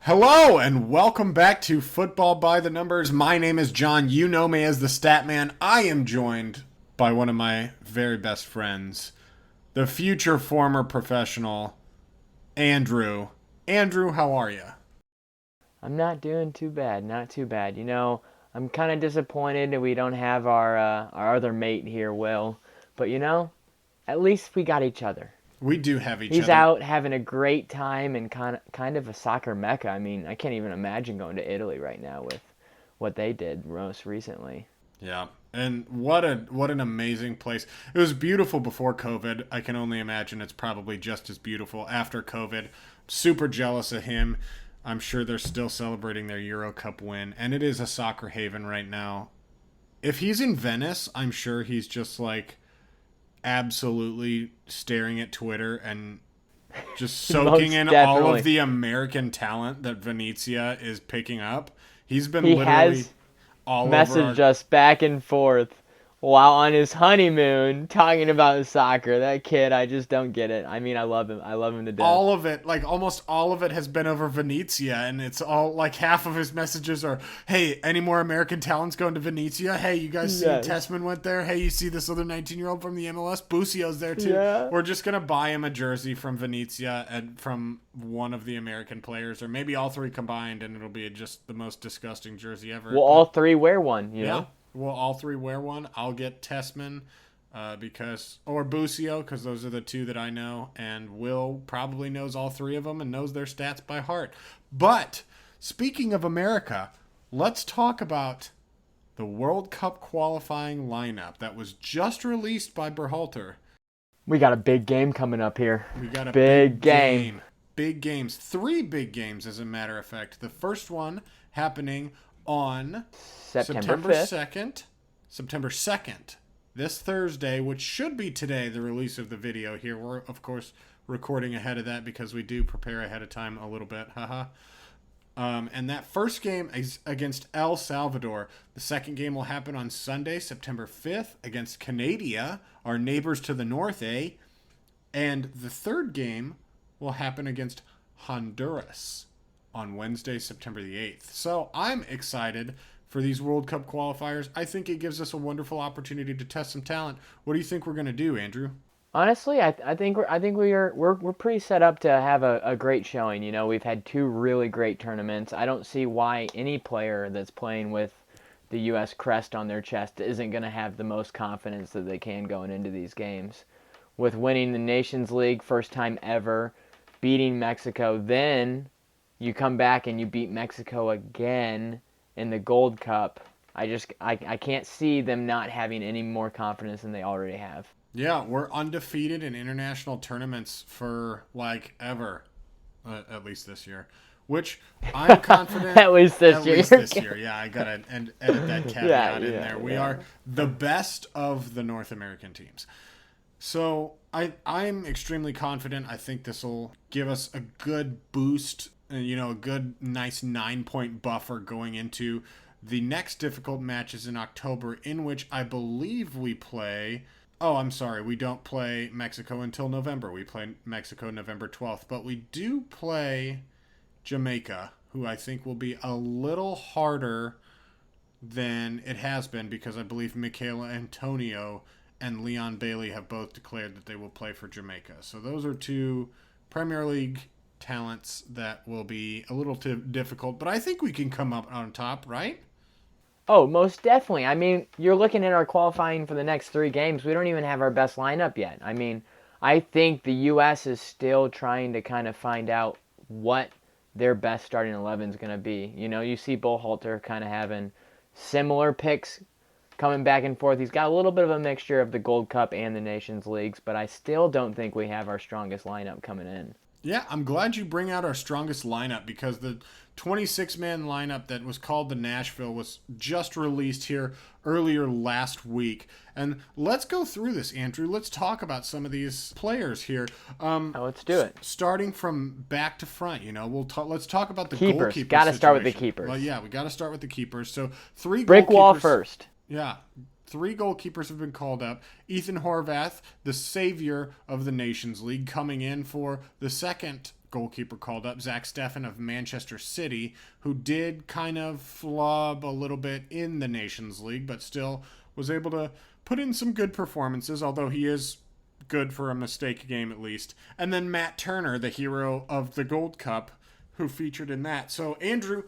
Hello and welcome back to Football by the Numbers. My name is John. You know me as the Stat Man. I am joined by one of my very best friends, the future former professional, Andrew. Andrew, how are you? I'm not doing too bad, not too bad. I'm kind of disappointed that we don't have our other mate here, Will. But at least we got each other. We do have each He's other. out having a great time in kind of a soccer mecca. I mean, I can't even imagine going to Italy right now with what they did most recently. Yeah. And what an amazing place. It was beautiful before COVID. I can only imagine it's probably just as beautiful after COVID. Super jealous of him. I'm sure they're still celebrating their Euro Cup win, and it is a soccer haven right now. If he's in Venice, I'm sure he's just like absolutely staring at Twitter and just soaking Most in all of definitely. the American talent that Venezia is picking up. He's been He literally has all over messaged our. us back and forth while on his honeymoon talking about soccer. That kid, I just don't get it. I mean, I love him. I love him to death. All of it, like almost all of it, has been over Venezia, and it's all like half of his messages are, "Hey, any more American talents going to Venezia? Hey, you guys see Yes. Tessman went there? Hey, you see this other 19-year-old from the MLS? Busio's there too. Yeah. We're just gonna buy him a jersey from Venezia and from one of the American players, or maybe all three combined, and it'll be just the most disgusting jersey ever." We'll all But three wear one, you yeah, know? we'll all three wear one. I'll get Tessman because or Busio because those are the two that I know, and Will probably knows all three of them and knows their stats by heart. But speaking of America, let's talk about the World Cup qualifying lineup that was just released by Berhalter. We got a big game coming up here. We got a Big big game. game. Big games. Three big games, as a matter of fact. The first one happening on September September 5th. 2nd. September 2nd. This Thursday, which should be today, the release of the video here. We're, of course, recording ahead of that because we do prepare ahead of time a little bit. Haha. And that first game is against El Salvador. The second game will happen on Sunday, September 5th, against Canada, our neighbors to the north, eh? And the third game will happen against Honduras on Wednesday, September the 8th. So I'm excited for these World Cup qualifiers. I think it gives us a wonderful opportunity to test some talent. What do you think we're going to do, Andrew? Honestly, I think we're pretty set up to have a great showing. We've had two really great tournaments. I don't see why any player that's playing with the U.S. crest on their chest isn't going to have the most confidence that they can going into these games. With winning the Nations League first time ever, beating Mexico, then you come back and you beat Mexico again in the Gold Cup. I can't see them not having any more confidence than they already have. Yeah, we're undefeated in international tournaments for like ever, at least this year. Which I'm confident, At least this at year. least this year. Yeah, I gotta edit that Yeah, caveat in yeah, there. We yeah. are the best of the North American teams. So I'm extremely confident. I think this will give us a good boost, a good nice 9 point buffer going into the next difficult matches in October, in which I believe we play. Oh, I'm sorry, we don't play Mexico until November. We play Mexico November 12th, but we do play Jamaica, who I think will be a little harder than it has been because I believe Michaela Antonio and Leon Bailey have both declared that they will play for Jamaica. So those are two Premier League talents that will be a little too difficult, but I think we can come up on top, right? Oh, most definitely. I mean, you're looking at our qualifying for the next three games. We don't even have our best lineup yet. I mean, I think the U.S. is still trying to kind of find out what their best starting 11 is going to be. You see Berhalter kind of having similar picks coming back and forth. He's got a little bit of a mixture of the Gold Cup and the Nations Leagues, but I still don't think we have our strongest lineup coming in. Yeah, I'm glad you bring out our strongest lineup because the 26-man lineup that was called the Nashville was just released here earlier last week. And let's go through this, Andrew. Let's talk about some of these players here. Oh, let's do it. Starting from back to front, let's talk about the Keepers. goalkeeper Got to start with the situation. Well, keepers. yeah, we got to start with the keepers. So three Brick wall goalkeepers. first. Yeah. Three goalkeepers have been called up. Ethan Horvath, the savior of the Nations League, coming in for the second goalkeeper called up, Zach Steffen of Manchester City, who did kind of flub a little bit in the Nations League, but still was able to put in some good performances, although he is good for a mistake game at least. And then Matt Turner, the hero of the Gold Cup, who featured in that. So, Andrew,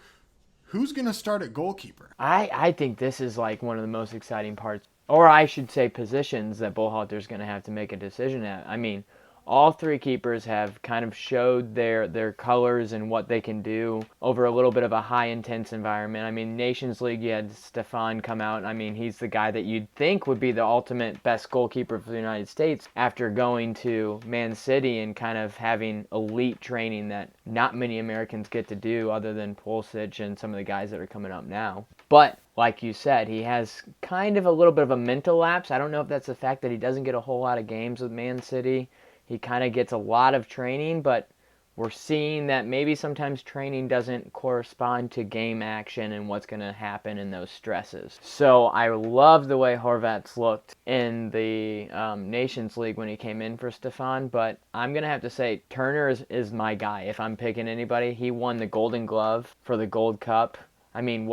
who's going to start at goalkeeper? I think this is like one of the most exciting parts, or I should say positions that Berhalter's going to have to make a decision at. I mean, all three keepers have kind of showed their colors and what they can do over a little bit of a high-intense environment. I mean, Nations League, you had Stefan come out. I mean, he's the guy that you'd think would be the ultimate best goalkeeper for the United States after going to Man City and kind of having elite training that not many Americans get to do other than Pulisic and some of the guys that are coming up now. But like you said, he has kind of a little bit of a mental lapse. I don't know if that's the fact that he doesn't get a whole lot of games with Man City. He kind of gets a lot of training, but we're seeing that maybe sometimes training doesn't correspond to game action and what's going to happen in those stresses. So I love the way Horvat's looked in the Nations League when he came in for Stefan, but I'm going to have to say Turner is my guy. If I'm picking anybody, he won the Golden Glove for the Gold Cup. I mean,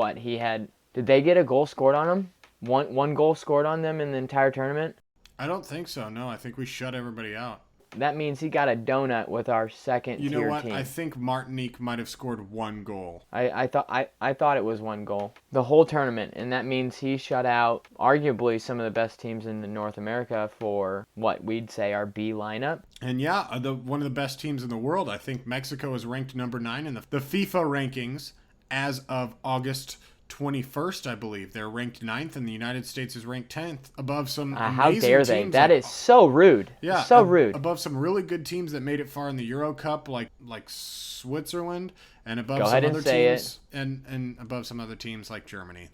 did they get a goal scored on him? One goal scored on them in the entire tournament? I don't think so. No, I think we shut everybody out. That means he got a donut with our second tier team. You know what? I think Martinique might have scored one goal. I thought it was one goal the whole tournament, and that means he shut out arguably some of the best teams in North America for what we'd say our B lineup. And yeah, one of the best teams in the world. I think Mexico is ranked number 9 in the FIFA rankings as of August 21st, I believe. They're ranked 9th, and the United States is ranked 10th, above some amazing how dare they? teams. That is so rude. Yeah, so rude. Above some really good teams that made it far in the Euro Cup, like Switzerland, and above Go some ahead other and say teams, and above some other teams like Germany.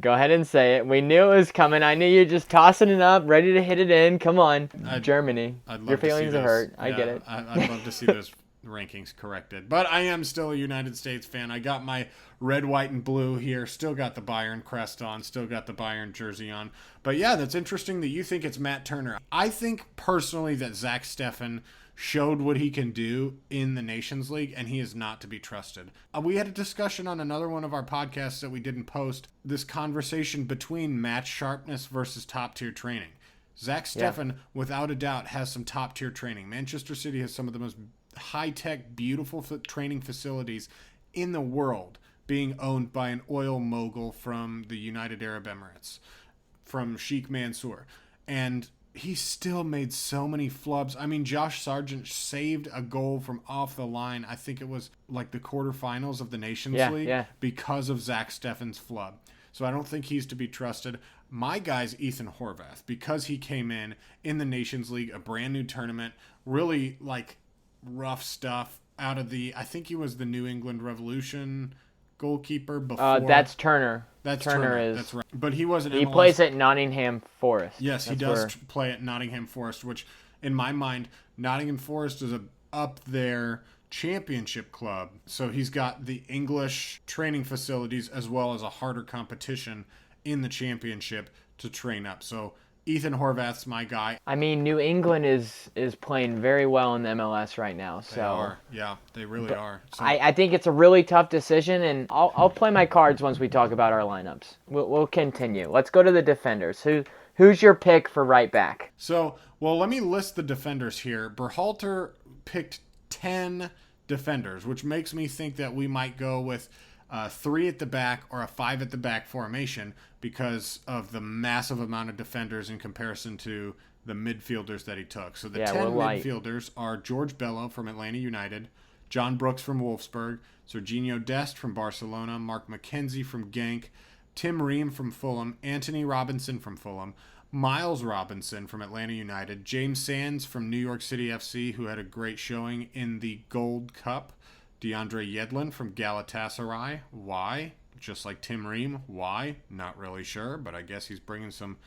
Go ahead and say it. We knew it was coming. I knew you were just tossing it up, ready to hit it in. Come on, Germany. Your feelings are hurt. I get it. I'd love to see those rankings corrected, but I am still a United States fan. I got my red, white, and blue here. Still got the Bayern crest on. Still got the Bayern jersey on. But yeah, that's interesting that you think it's Matt Turner. I think personally that Zach Steffen showed what he can do in the Nations League, and he is not to be trusted. We had a discussion on another one of our podcasts that we didn't post, this conversation between match sharpness versus top-tier training. Zach Steffen, without a doubt, has some top-tier training. Manchester City has some of the most high-tech, beautiful training facilities in the world, being owned by an oil mogul from the United Arab Emirates, from Sheikh Mansour. And he still made so many flubs. I mean, Josh Sargent saved a goal from off the line. I think it was like the quarterfinals of the Nations League because of Zach Steffen's flub. So I don't think he's to be trusted. My guy's Ethan Horvath, because he came in the Nations League, a brand new tournament, really like rough stuff out of I think he was the New England Revolution goalkeeper before. That's Turner. Turner. That's right. But he wasn't. He plays at Nottingham Forest. Yes, he does play at Nottingham Forest, which in my mind, Nottingham Forest is a up there championship club. So he's got the English training facilities as well as a harder competition in the championship to train up. So Ethan Horvath's my guy. I mean, New England is playing very well in the MLS right now. So they are. Yeah, they really are. So. I think it's a really tough decision, and I'll play my cards once we talk about our lineups. We'll continue. Let's go to the defenders. Who's your pick for right back? So, well, let me list the defenders here. Berhalter picked 10 defenders, which makes me think that we might go with 3 at the back or a 5 at the back formation because of the massive amount of defenders in comparison to the midfielders that he took. So the 10 midfielders are George Bello from Atlanta United, John Brooks from Wolfsburg, Serginho Dest from Barcelona, Mark McKenzie from Genk, Tim Ream from Fulham, Anthony Robinson from Fulham, Miles Robinson from Atlanta United, James Sands from New York City FC, who had a great showing in the Gold Cup, DeAndre Yedlin from Galatasaray. Why? Just like Tim Ream. Why? Not really sure, but I guess he's bringing some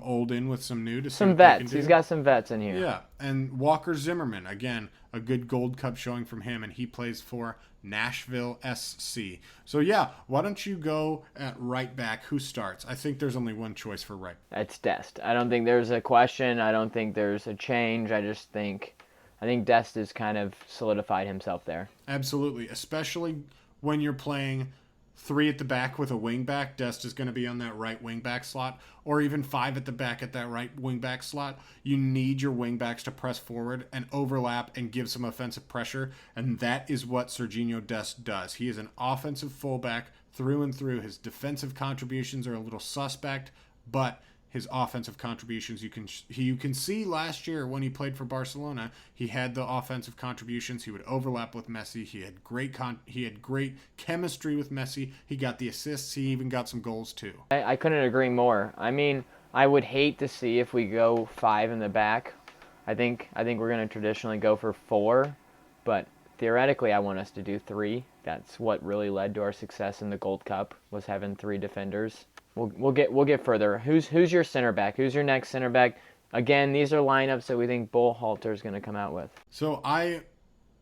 old in with some new to some vets. He's got some vets in here. Yeah, and Walker Zimmerman, again, a good Gold Cup showing from him, and he plays for Nashville SC. So yeah, why don't you go at right back? Who starts? I think there's only one choice for right. That's Dest. I don't think there's a question. I don't think there's a change. I just think I think Dest has kind of solidified himself there. Absolutely, especially when you're playing three at the back with a wing back. Dest is going to be on that right wing back slot, or even five at the back at that right wing back slot. You need your wing backs to press forward and overlap and give some offensive pressure, and that is what Serginho Dest does. He is an offensive fullback through and through. His defensive contributions are a little suspect, but his offensive contributions, you can see last year when he played for Barcelona, he had the offensive contributions. He would overlap with Messi. He had great chemistry with Messi. He got the assists. He even got some goals too. I couldn't agree more. I mean, I would hate to see if we go five in the back. I think we're going to traditionally go for four, but theoretically I want us to do three. That's what really led to our success in the Gold Cup, was having three defenders. We'll get further. Who's your center back? Who's your next center back? Again, these are lineups that we think Berhalter is going to come out with. So I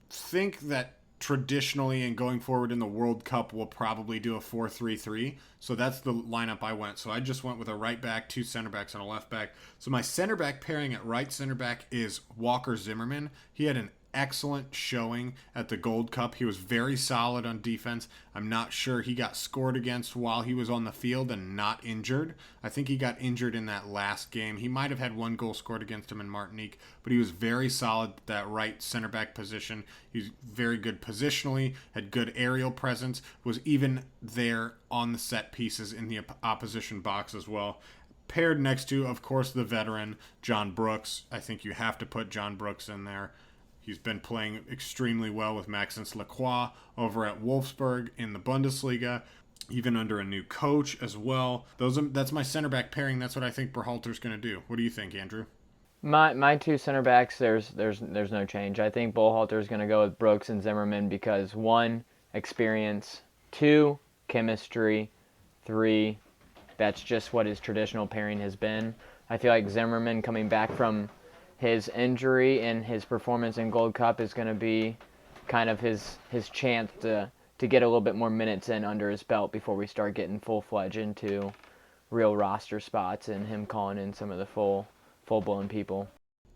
think that traditionally and going forward in the World Cup, we'll probably do a 4-3-3. So that's the lineup I went. So I just went with a right back, two center backs, and a left back. So my center back pairing at right center back is Walker Zimmerman. He had an excellent showing at the Gold Cup. He was very solid on defense. I'm not sure he got scored against while he was on the field and not injured. I think he got injured in that last game. He might have had one goal scored against him in Martinique, but he was very solid at that right center back position. He's very good positionally, had good aerial presence, was even there on the set pieces in the opposition box as well. Paired next to, of course, the veteran John Brooks. I think you have to put John Brooks in there. He's been playing extremely well with Maxence Lacroix over at Wolfsburg in the Bundesliga, even under a new coach as well. That's my center back pairing. That's what I think Berhalter's going to do. What do you think, Andrew? My two center backs, there's no change. I think Berhalter is going to go with Brooks and Zimmerman because one, experience, two, chemistry, three, that's just what his traditional pairing has been. I feel like Zimmerman coming back from his injury and his performance in Gold Cup is going to be kind of his chance to get a little bit more minutes in under his belt before we start getting full-fledged into real roster spots and him calling in some of the full-blown people.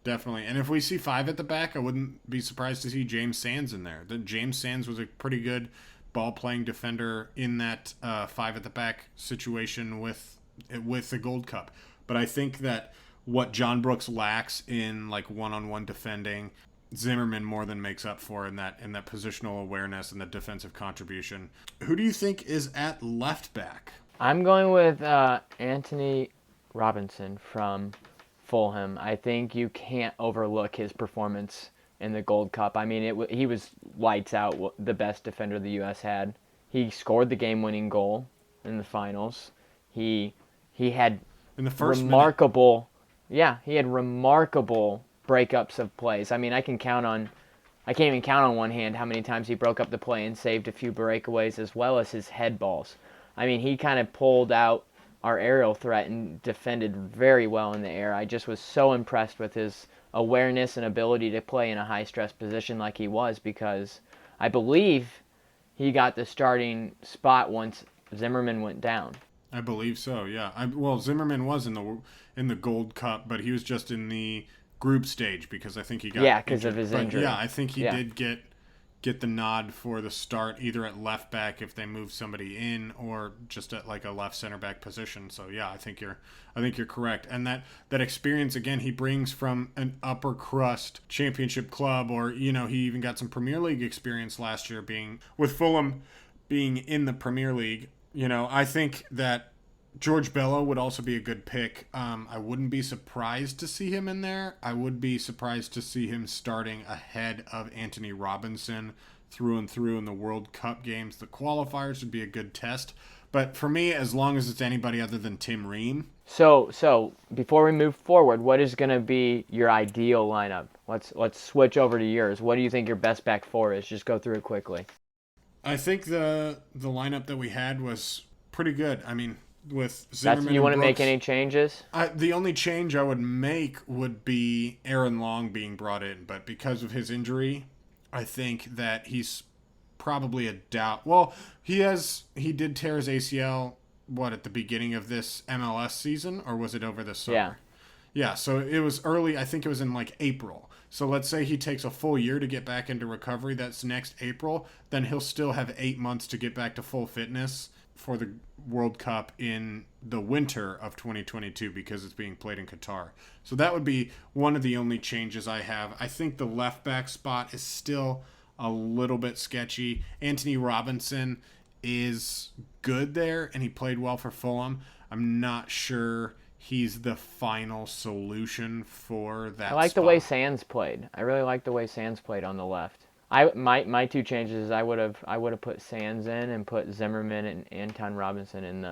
Definitely. And if we see five at the back, I wouldn't be surprised to see James Sands in there. James Sands was a pretty good ball-playing defender in that five at the back situation with the Gold Cup. But I think that what John Brooks lacks in like one-on-one defending, Zimmerman more than makes up for in that positional awareness and the defensive contribution. Who do you think is at left back? I'm going with Anthony Robinson from Fulham. I think you can't overlook his performance in the Gold Cup. I mean, he was lights out, the best defender the U.S. had. He scored the game-winning goal in the finals. He had in the first remarkable minute. Yeah, he had remarkable breakups of plays. I mean, I can't even count on one hand how many times he broke up the play and saved a few breakaways as well as his head balls. I mean, he kind of pulled out our aerial threat and defended very well in the air. I just was so impressed with his awareness and ability to play in a high-stress position like he was, because I believe he got the starting spot once Zimmerman went down. I believe so, yeah. Zimmerman was in the Gold Cup, but he was just in the group stage because I think he got because of his injury. Yeah, I think he did get the nod for the start either at left back if they moved somebody in or just at like a left center back position. So yeah, I think you're correct. And that experience again he brings from an upper crust championship club, or he even got some Premier League experience last year being with Fulham, being in the Premier League. I think that George Bello would also be a good pick. I wouldn't be surprised to see him in there. I would be surprised to see him starting ahead of Anthony Robinson through and through in the World Cup games. The qualifiers would be a good test. But for me, as long as it's anybody other than Tim Ream. So before we move forward, what is going to be your ideal lineup? Let's switch over to yours. What do you think your best back four is? Just go through it quickly. I think the lineup that we had was pretty good. I mean, with Zimmerman You want to Brooks, make any changes? The only change I would make would be Aaron Long being brought in, but because of his injury, I think that he's probably a doubt. Well, he did tear his ACL at the beginning of this MLS season, or was it over the summer? Yeah. Yeah, so it was early. I think it was in like April. So let's say he takes a full year to get back into recovery. That's next April. Then he'll still have 8 months to get back to full fitness for the World Cup in the winter of 2022 because it's being played in Qatar. So that would be one of the only changes I have. I think the left back spot is still a little bit sketchy. Anthony Robinson is good there, and he played well for Fulham. I'm not sure he's the final solution for that I like spot. the way Sands played. I really like the way Sands played on the left. My two changes is I would have put Sands in and put Zimmerman and Anton Robinson in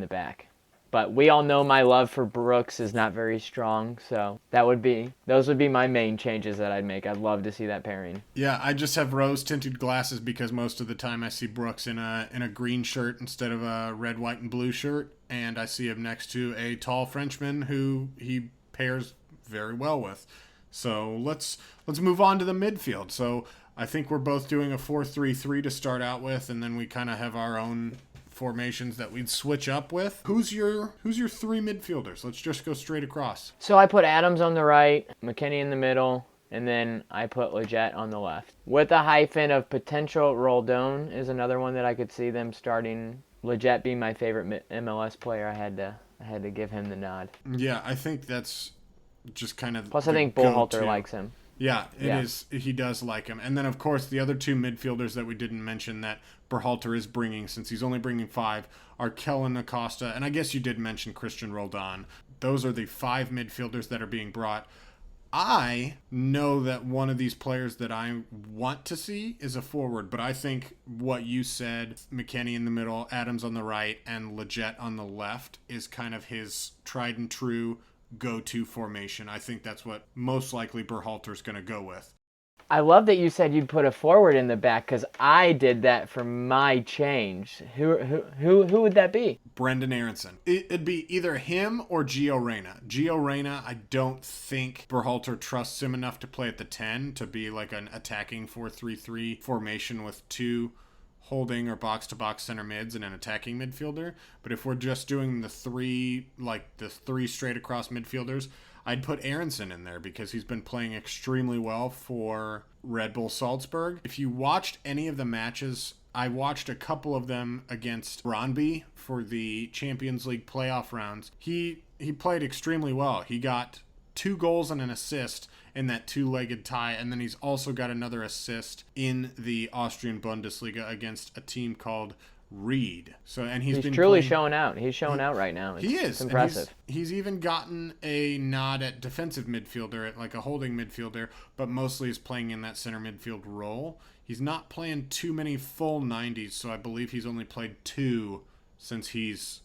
the back. But we all know my love for Brooks is not very strong, so those would be my main changes that I'd make. I'd love to see that pairing. Yeah, I just have rose-tinted glasses because most of the time I see Brooks in a green shirt instead of a red, white, and blue shirt, and I see him next to a tall Frenchman who he pairs very well with. So let's move on to the midfield. So I think we're both doing a 4-3-3 to start out with, and then we kind of have our own formations that we'd switch up with. Who's your three midfielders? Let's just go straight across. So I put Adams on the right, McKennie in the middle, and then I put Leggett on the left. With a hyphen of potential, Roldan is another one that I could see them starting. Leggett being my favorite MLS player, I had to give him the nod. Yeah, I think that's just kind of Plus, I think Berhalter likes him. Yeah, it is. He does like him. And then, of course, the other two midfielders that we didn't mention that Berhalter is bringing, since he's only bringing 5, are Kellen Acosta, and I guess you did mention Christian Roldan. Those are the 5 midfielders that are being brought. I know that one of these players that I want to see is a forward, but I think what you said, McKennie in the middle, Adams on the right, and Leggett on the left, is kind of his tried and true go-to formation. I think that's what most likely Berhalter's going to go with. I love that you said you'd put a forward in the back because I did that for my change. Who would that be? Brendan Aronson. It'd be either him or Gio Reyna. Gio Reyna, I don't think Berhalter trusts him enough to play at the 10 to be like an attacking 4-3-3 formation with 2 holding or box-to-box center mids and an attacking midfielder. But if we're just doing the 3 straight across midfielders, I'd put Aronson in there because he's been playing extremely well for Red Bull Salzburg. If you watched any of the matches, I watched a couple of them against Brøndby for the Champions League playoff rounds. He played extremely well. He got 2 goals and an assist in that 2-legged tie, and then he's also got another assist in the Austrian Bundesliga against a team called Reed. So, and he's been truly playing, showing out. He's showing out right now. He is. It's impressive. He's even gotten a nod at defensive midfielder, at like a holding midfielder, but mostly is playing in that center midfield role. He's not playing too many full 90s, so I believe he's only played 2 since he's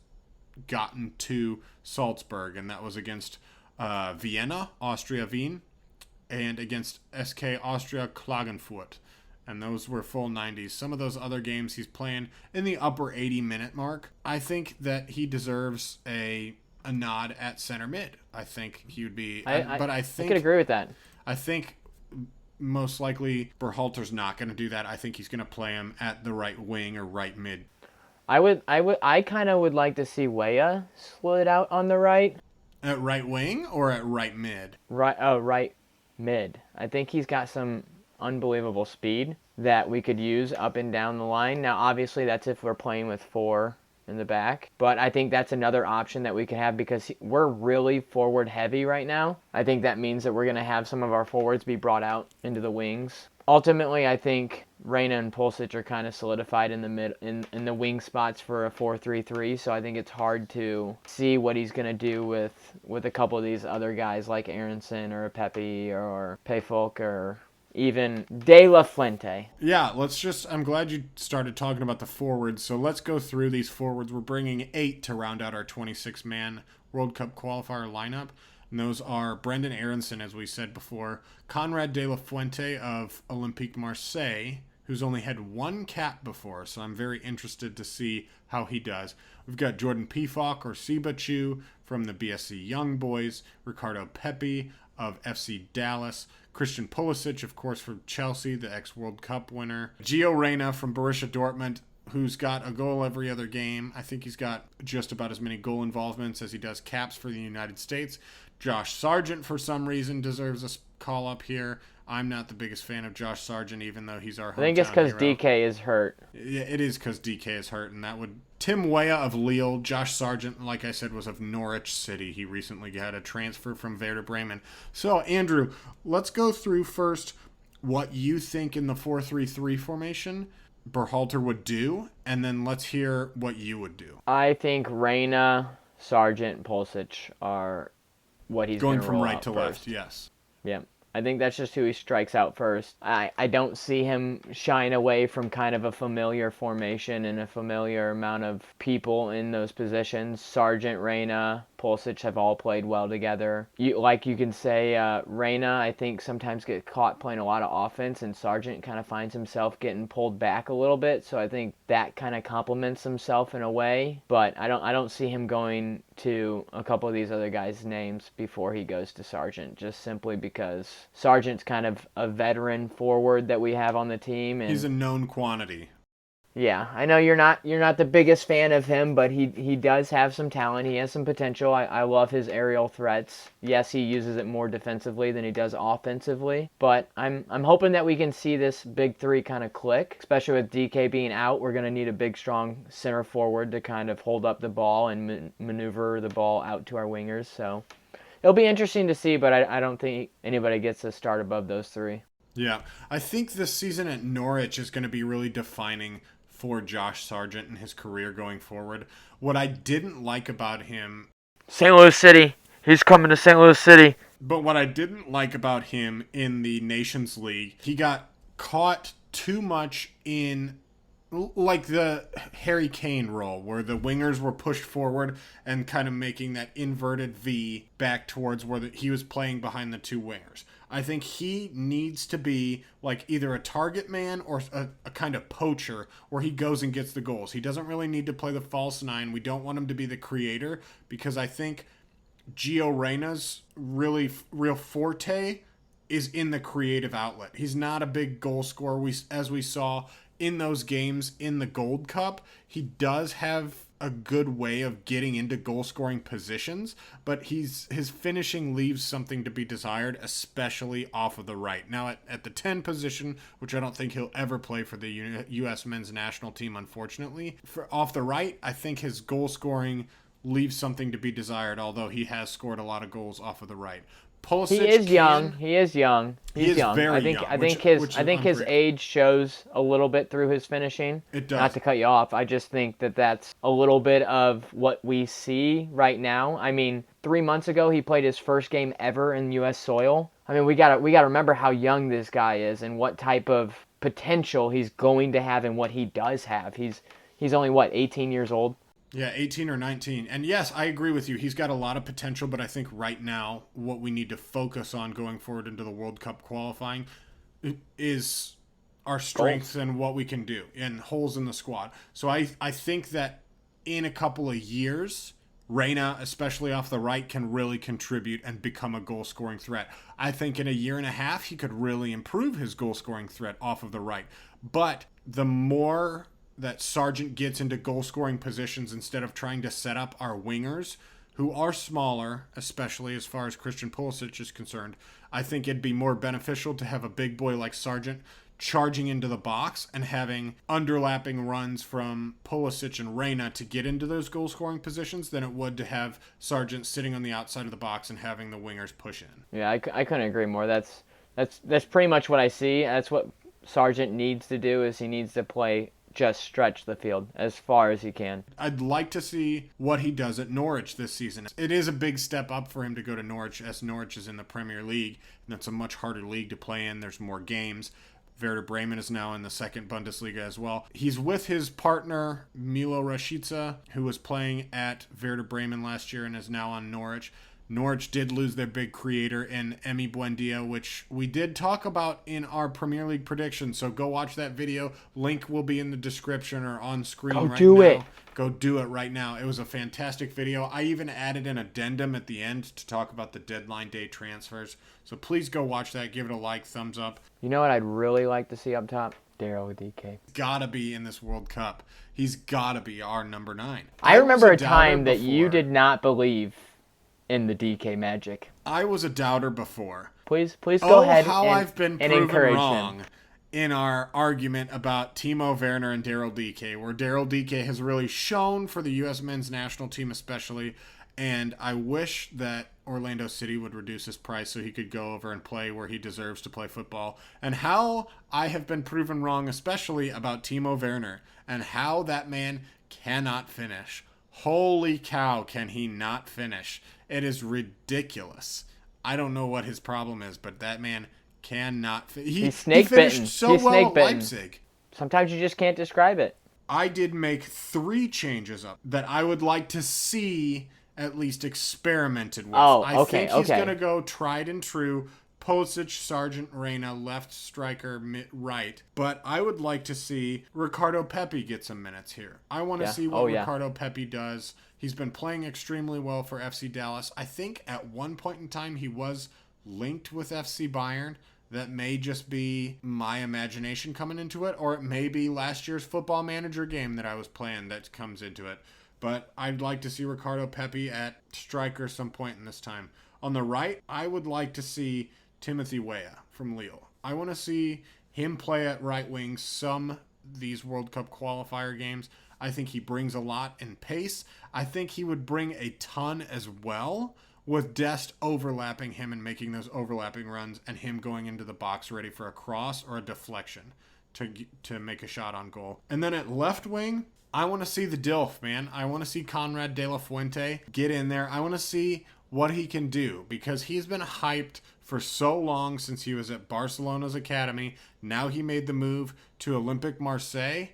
gotten to Salzburg, and that was against Vienna, Austria Wien, and against SK Austria Klagenfurt. And those were full 90s. Some of those other games he's playing in the upper 80-minute mark. I think that he deserves a nod at center mid. I think he would be. I could agree with that. I think most likely Berhalter's not going to do that. I think he's going to play him at the right wing or right mid. I kind of would like to see Weah slid out on the right. At right wing or at right mid? Right mid. I think he's got some unbelievable speed that we could use up and down the line. Now, obviously, that's if we're playing with 4 in the back, but I think that's another option that we could have because we're really forward heavy right now. I think that means that we're going to have some of our forwards be brought out into the wings. Ultimately, I think Reyna and Pulisic are kind of solidified in the in the wing spots for a 4-3-3, so I think it's hard to see what he's going to do with a couple of these other guys like Aronson or Pepe or Payfolk or even De La Fuente. Yeah, I'm glad you started talking about the forwards. So let's go through these forwards. We're bringing 8 to round out our 26-man World Cup qualifier lineup. And those are Brendan Aronson, as we said before, Conrad De La Fuente of Olympique Marseille, who's only had 1 cap before, so I'm very interested to see how he does. We've got Jordan Pefok or Sibachu from the BSC Young Boys, Ricardo Pepi of FC Dallas, Christian Pulisic, of course, from Chelsea, the ex-World Cup winner, Gio Reyna from Borussia Dortmund, who's got a goal every other game. I think he's got just about as many goal involvements as he does caps for the United States. Josh Sargent, for some reason, deserves a call up here. I'm not the biggest fan of Josh Sargent, even though he's our hometown I think it's because hero. DK is hurt. Yeah, it is because DK is hurt, and that would... Tim Weah of Lille. Josh Sargent, like I said, was of Norwich City. He recently had a transfer from Werder Bremen. So, Andrew, let's go through first what you think in the 4-3-3 formation Berhalter would do, and then let's hear what you would do. I think Reyna, Sargent, Pulisic are what he's going gonna from roll right out to first. left. Yes. Yeah. I think that's just who he strikes out first. I don't see him shying away from kind of a familiar formation and a familiar amount of people in those positions. Sargent, Reyna, Pulisic have all played well together. You can say, Reyna, I think, sometimes get caught playing a lot of offense, and Sargent kind of finds himself getting pulled back a little bit. So I think that kind of complements himself in a way. But I don't see him going to a couple of these other guys' names before he goes to Sargent, just simply because Sargent's kind of a veteran forward that we have on the team, and he's a known quantity. Yeah, I know you're not the biggest fan of him, but he does have some talent. He has some potential. I love his aerial threats. Yes, he uses it more defensively than he does offensively, but I'm hoping that we can see this big three kind of click, especially with DK being out. We're going to need a big, strong center forward to kind of hold up the ball and maneuver the ball out to our wingers. So it'll be interesting to see, but I don't think anybody gets a start above those three. Yeah, I think this season at Norwich is going to be really defining for Josh Sargent and his career going forward. What I didn't like about him... St. Louis City. He's coming to St. Louis City. But what I didn't like about him in the Nations League, he got caught too much in like the Harry Kane role, where the wingers were pushed forward and kind of making that inverted V back towards where he was playing behind the two wingers. I think he needs to be like either a target man or a kind of poacher where he goes and gets the goals. He doesn't really need to play the false nine. We don't want him to be the creator, because I think Gio Reyna's real forte is in the creative outlet. He's not a big goal scorer. As we saw in those games in the Gold Cup, he does have a good way of getting into goal-scoring positions, but his finishing leaves something to be desired, especially off of the right. Now, at the 10 position, which I don't think he'll ever play for the U.S. men's national team, unfortunately, off the right, I think his goal-scoring leaves something to be desired, although he has scored a lot of goals off of the right. Pulisic He is young. He is young. He's young. Very young. I think his age shows a little bit through his finishing. It does. Not to cut you off, I just think that that's a little bit of what we see right now. I mean, 3 months ago he played his first game ever in U.S. soil. I mean, we gotta remember how young this guy is and what type of potential he's going to have and what he does have. He's only 18 years old. Yeah, 18 or 19. And yes, I agree with you. He's got a lot of potential, but I think right now what we need to focus on going forward into the World Cup qualifying is our strengths and what we can do and holes in the squad. So I think that in a couple of years, Reyna, especially off the right, can really contribute and become a goal-scoring threat. I think in a year and a half, he could really improve his goal-scoring threat off of the right. But the more that Sargent gets into goal-scoring positions instead of trying to set up our wingers, who are smaller, especially as far as Christian Pulisic is concerned, I think it'd be more beneficial to have a big boy like Sargent charging into the box and having underlapping runs from Pulisic and Reyna to get into those goal-scoring positions than it would to have Sargent sitting on the outside of the box and having the wingers push in. Yeah, I couldn't agree more. That's pretty much what I see. That's what Sargent needs to do, is he needs to play, just stretch the field as far as he can. I'd like to see what he does at Norwich this season. It is a big step up for him to go to Norwich, as Norwich is in the Premier League, and that's a much harder league to play in. There's more games. Werder Bremen is now in the second Bundesliga as well. He's with his partner, Milo Rashica, who was playing at Werder Bremen last year and is now on Norwich. Norwich did lose their big creator in Emi Buendia, which we did talk about in our Premier League predictions. So go watch that video. Link will be in the description or on screen right now. Go do it right now. It was a fantastic video. I even added an addendum at the end to talk about the deadline day transfers. So please go watch that. Give it a like, thumbs up. You know what I'd really like to see up top? Daryl DK. Gotta be in this World Cup. He's gotta be our number 9. I remember a time that you did not believe in the DK magic. I was a doubter before. Please go Oh, ahead how I've been and proven encourage wrong him. in our argument about Timo Werner and Daryl DK, where Daryl DK has really shown for the U.S. men's national team especially, and I wish that Orlando City would reduce his price so he could go over and play where he deserves to play football, and how I have been proven wrong especially about Timo Werner, and how that man cannot finish. Holy cow, can he not finish? It is ridiculous. I don't know what his problem is, but that man cannot. He's He snake bitten. finished so He's well snake at bitten. Leipzig. Sometimes you just can't describe it. I did make 3 changes up that I would like to see at least experimented with. Oh, I okay, think he's okay. going to go tried and true. Pulisic, Sargent, Reyna, left striker, right. But I would like to see Ricardo Pepi get some minutes here. I want to see what Ricardo Pepi does. He's been playing extremely well for FC Dallas. I think at one point in time he was linked with FC Bayern. That may just be my imagination coming into it, or it may be last year's Football Manager game that I was playing that comes into it. But I'd like to see Ricardo Pepi at striker some point in this time. On the right, I would like to see Timothy Weah from Lille. I want to see him play at right wing some these World Cup qualifier games. I think he brings a lot in pace. I think he would bring a ton as well, with Dest overlapping him and making those overlapping runs, and him going into the box ready for a cross or a deflection to make a shot on goal. And then at left wing, I want to see the Dilf, man. I want to see Conrad De La Fuente get in there. I want to see what he can do, because he's been hyped for so long since he was at Barcelona's academy. Now he made the move to Olympique Marseille.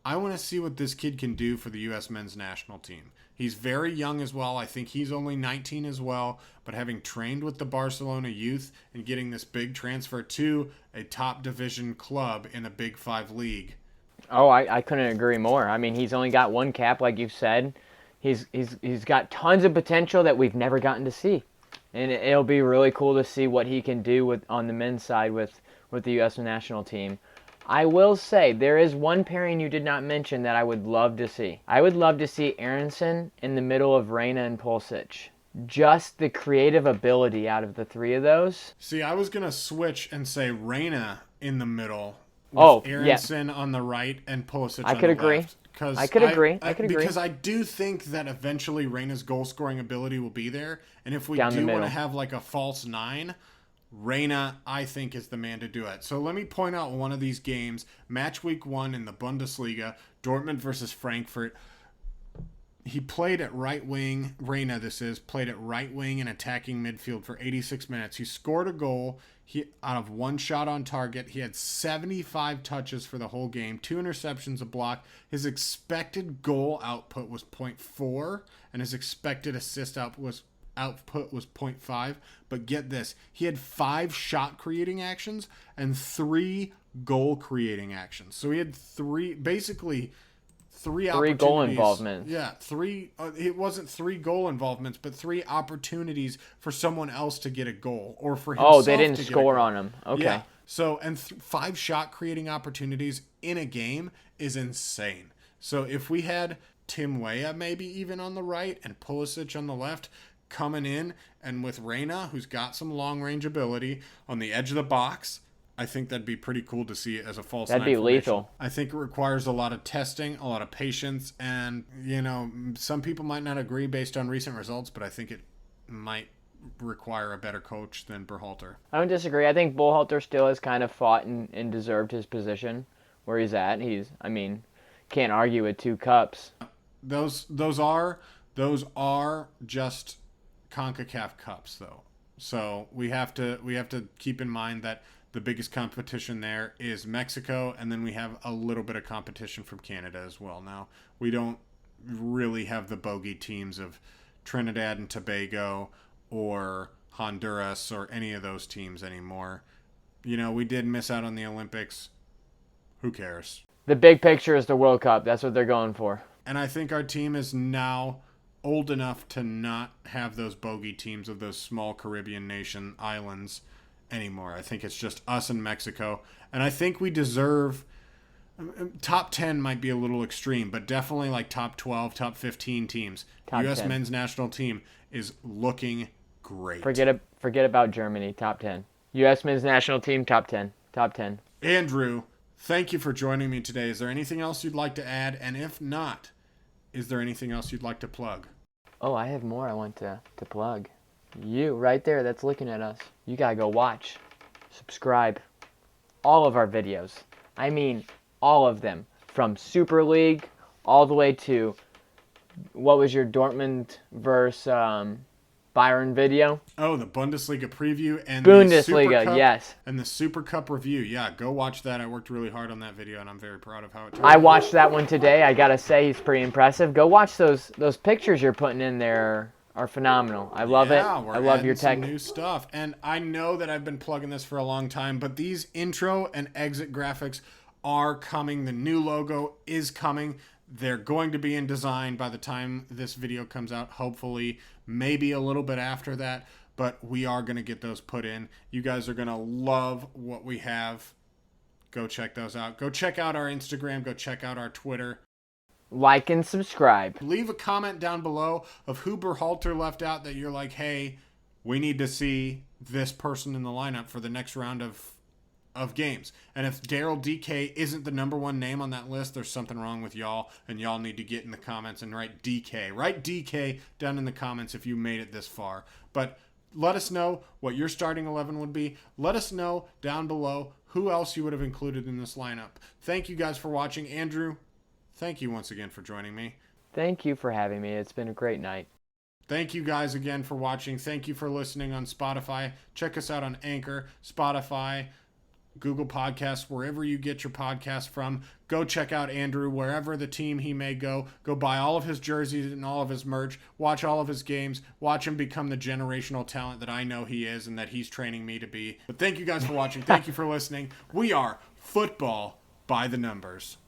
I want to see what this kid can do for the U.S. men's national team. He's very young as well. I think he's only 19 as well. But having trained with the Barcelona youth and getting this big transfer to a top division club in a Big 5 league. Oh, I couldn't agree more. I mean, he's only got 1 cap, like you've said. He's got tons of potential that we've never gotten to see. And it'll be really cool to see what he can do on the men's side with the U.S. national team. I will say, there is one pairing you did not mention that I would love to see. I would love to see Aronson in the middle of Reyna and Pulisic. Just the creative ability out of the 3 of those. See, I was going to switch and say Reyna in the middle with Aronson on the right and Pulisic on the left. I could agree. Because I do think that eventually Reyna's goal-scoring ability will be there. And if we do want to have like a false 9... Reyna, I think, is the man to do it. So let me point out one of these games. Match week 1 in the Bundesliga, Dortmund versus Frankfurt. He played at right wing. Reyna, played at right wing and attacking midfield for 86 minutes. He scored a goal out of 1 shot on target. He had 75 touches for the whole game, 2 interceptions, a block. His expected goal output was 0.4, and his expected assist output was 0.5, but get this, he had 5 shot creating actions and 3 goal creating actions. So he had 3 goal involvements. Yeah, 3 it wasn't 3 goal involvements, but 3 opportunities for someone else to get a goal, or for himself. Oh, they didn't score on him. Okay. Yeah. So, and 5 shot creating opportunities in a game is insane. So if we had Tim Weah maybe even on the right and Pulisic on the left, coming in, and with Reyna, who's got some long-range ability on the edge of the box, I think that'd be pretty cool to see it as a false 9 That'd be formation. lethal. I think it requires a lot of testing, a lot of patience, and, some people might not agree based on recent results, but I think it might require a better coach than Berhalter. I don't disagree. I think Berhalter still has kind of fought and deserved his position where he's at. Can't argue with 2 cups. Those are just CONCACAF Cups, though. So we have to keep in mind that the biggest competition there is Mexico, and then we have a little bit of competition from Canada as well. Now, we don't really have the bogey teams of Trinidad and Tobago or Honduras or any of those teams anymore. We did miss out on the Olympics. Who cares? The big picture is the World Cup. That's what they're going for. And I think our team is now old enough to not have those bogey teams of those small Caribbean nation islands anymore. I think it's just us and Mexico. And I think we deserve Top 10 might be a little extreme, but definitely like top 12, top 15 teams. Top U.S. 10. men's national team is looking great. Forget about Germany. Top 10. U.S. men's national team. Top 10. Top 10. Andrew, thank you for joining me today. Is there anything else you'd like to add? And if not, is there anything else you'd like to plug? Oh, I have more I want to plug. You, right there, that's looking at us. You gotta go watch, subscribe, all of our videos. I mean, all of them. From Super League all the way to, what was your Dortmund versus Bayern video? Oh, the Bundesliga preview and Bundesliga, the Super Cup, yes. And the Super Cup review. Yeah, go watch that. I worked really hard on that video, and I'm very proud of how it turned I out. watched that one today. I gotta say, he's pretty impressive. Go watch those pictures you're putting in there. Are phenomenal. I love it. I love your tech. Some new stuff. And I know that I've been plugging this for a long time, but these intro and exit graphics are coming. The new logo is coming. They're going to be in design by the time this video comes out, hopefully, maybe a little bit after that, but we are going to get those put in. You guys are going to love what we have. Go check those out. Go check out our Instagram. Go check out our Twitter. Like and subscribe. Leave a comment down below of who Berhalter left out that you're like, hey, we need to see this person in the lineup for the next round of games. And if Daryl DK isn't the number one name on that list, there's something wrong with y'all, and y'all need to get in the comments and write DK. Write DK down in the comments if you made it this far. But let us know what your starting 11 would be. Let us know down below who else you would have included in this lineup. Thank you guys for watching. Andrew, thank you once again for joining me. Thank you for having me. It's been a great night. Thank you guys again for watching. Thank you for listening on Spotify. Check us out on Anchor, Spotify, Google Podcasts, wherever you get your podcast from. Go check out Andrew wherever the team he may go. Go buy all of his jerseys and all of his merch. Watch all of his games. Watch him become the generational talent that I know he is and that he's training me to be. But thank you guys for watching. Thank you for listening. We are Football by the Numbers.